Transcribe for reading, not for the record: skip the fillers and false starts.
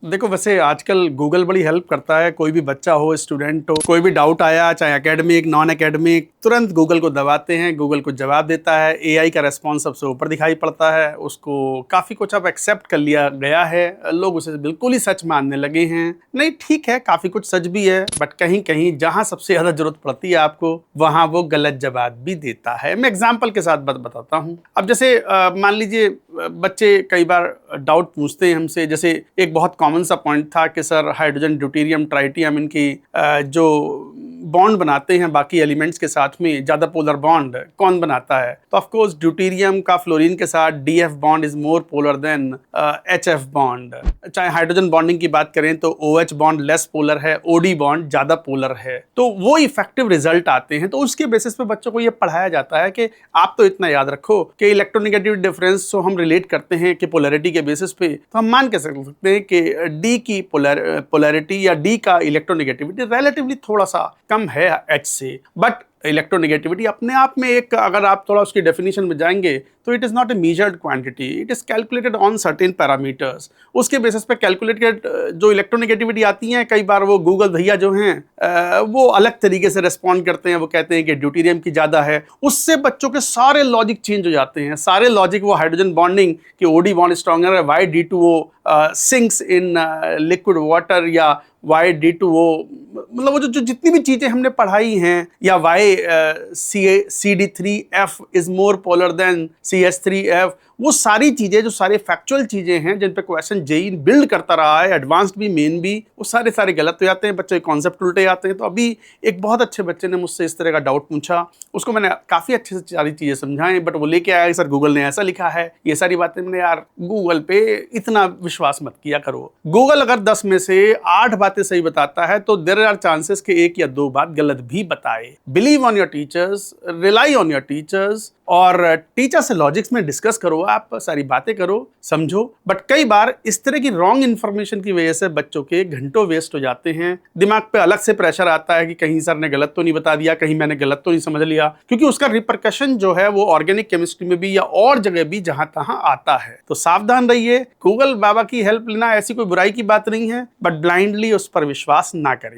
देखो वैसे आजकल गूगल बड़ी हेल्प करता है। कोई भी बच्चा हो, स्टूडेंट हो, कोई भी डाउट आया, चाहे एकेडमिक नॉन एकेडमिक, तुरंत गूगल को दबाते हैं, गूगल को जवाब देता है। एआई का रेस्पॉन्स सबसे ऊपर दिखाई पड़ता है। उसको काफ़ी कुछ अब एक्सेप्ट कर लिया गया है, लोग उसे बिल्कुल ही सच मानने लगे हैं। नहीं, ठीक है, काफ़ी कुछ सच भी है, बट कहीं कहीं जहाँ सबसे ज़्यादा जरूरत पड़ती है आपको, वहाँ वो गलत जवाब भी देता है। मैं एग्जाम्पल के साथ बताता हूँ। अब जैसे मान लीजिए बच्चे कई बार डाउट पूछते हैं हमसे। जैसे एक बहुत कॉमन सा पॉइंट था कि सर हाइड्रोजन, ड्यूटेरियम, ट्राइटियम, इनकी जो बॉन्ड बनाते हैं बाकी एलिमेंट्स के साथ में, ज़्यादा पोलर बॉन्ड कौन बनाता है? तो ऑफ कोर्स ड्यूटेरियम का फ्लोरीन के साथ DF bond is more polar than HF bond. चाहे हाइड्रोजन बॉन्डिंग की बात करें तो ओएच बॉन्ड लेस पोलर है, ओडी बॉन्ड ज़्यादा पोलर है। तो वो इफेक्टिव रिजल्ट आते हैं। तो उसके बेसिस पे बच्चों को ये पढ़ाया जाता है कि आप तो इतना याद रखो कि इलेक्ट्रोनेगेटिव डिफरेंस जो हम रिलेट करते हैं कि पोलैरिटी के बेसिस पे, तो हम मान के सकते हैं कि डी की पोलैरिटी या डी का इलेक्ट्रोनेगेटिविटी रिलेटिवली थोड़ा सा कम है एच से। बट इलेक्ट्रोनेगेटिविटी अपने आप में एक, अगर आप थोड़ा उसकी डेफिनेशन में जाएंगे तो it is not a measured quantity, it is calculated on certain parameters. उसके बेसिस पे कैलकुलेटेड जो इलेक्ट्रोनेगेटिविटी आती हैं, कई बार वो गूगल भैया जो हैं वो अलग तरीके से रिस्पॉन्ड करते हैं। वो कहते हैं कि ड्यूटेरियम की ज़्यादा है। उससे बच्चों के सारे लॉजिक चेंज हो जाते हैं। सारे लॉजिक, वो हाइड्रोजन बॉन्डिंग कि ओडी बॉन्ड स्ट्रॉन्गर है, why D two O sinks in liquid water, या वाई डी टू ओ, मतलब वो जो जितनी भी चीज़ें हमने पढ़ाई हैं, या why CD3F is more polar than CH3F, वो सारी चीज़ें, जो सारे फैक्चुअल चीज़ें हैं जिन पे क्वेश्चन जेई बिल्ड करता रहा है, एडवांस्ड भी मेन भी, वो सारे गलत हो जाते हैं। बच्चे कॉन्सेप्ट उल्टे आते हैं। तो अभी एक बहुत अच्छे बच्चे ने मुझसे इस तरह का डाउट पूछा। उसको मैंने काफ़ी अच्छे से सारी चीज़ें समझाएं, बट वो लेके आया सर गूगल ने ऐसा लिखा है, ये सारी बातें। मैंने यार गूगल पे इतना विश्वास मत किया करो। गूगल अगर 10 में से 8 बातें सही बताता है तो देयर आर चांसेस कि 1 या 2 बात गलत भी बताए। Believe on your teachers, rely on your teachers, और टीचर से लॉजिक्स में डिस्कस करो, आप सारी बातें करो, समझो। बट कई बार इस तरह की रॉन्ग इन्फॉर्मेशन की वजह से बच्चों के घंटों वेस्ट हो जाते हैं। दिमाग पे अलग से प्रेशर आता है कि कहीं सर ने गलत तो नहीं बता दिया, कहीं मैंने गलत तो नहीं समझ लिया, क्योंकि उसका रिपरकशन जो है वो ऑर्गेनिक केमिस्ट्री में भी या और जगह भी जहां तहां आता है। तो सावधान रहिए। गूगल बाबा की हेल्प लेना ऐसी कोई बुराई की बात नहीं है, बट ब्लाइंडली उस पर विश्वास ना करें।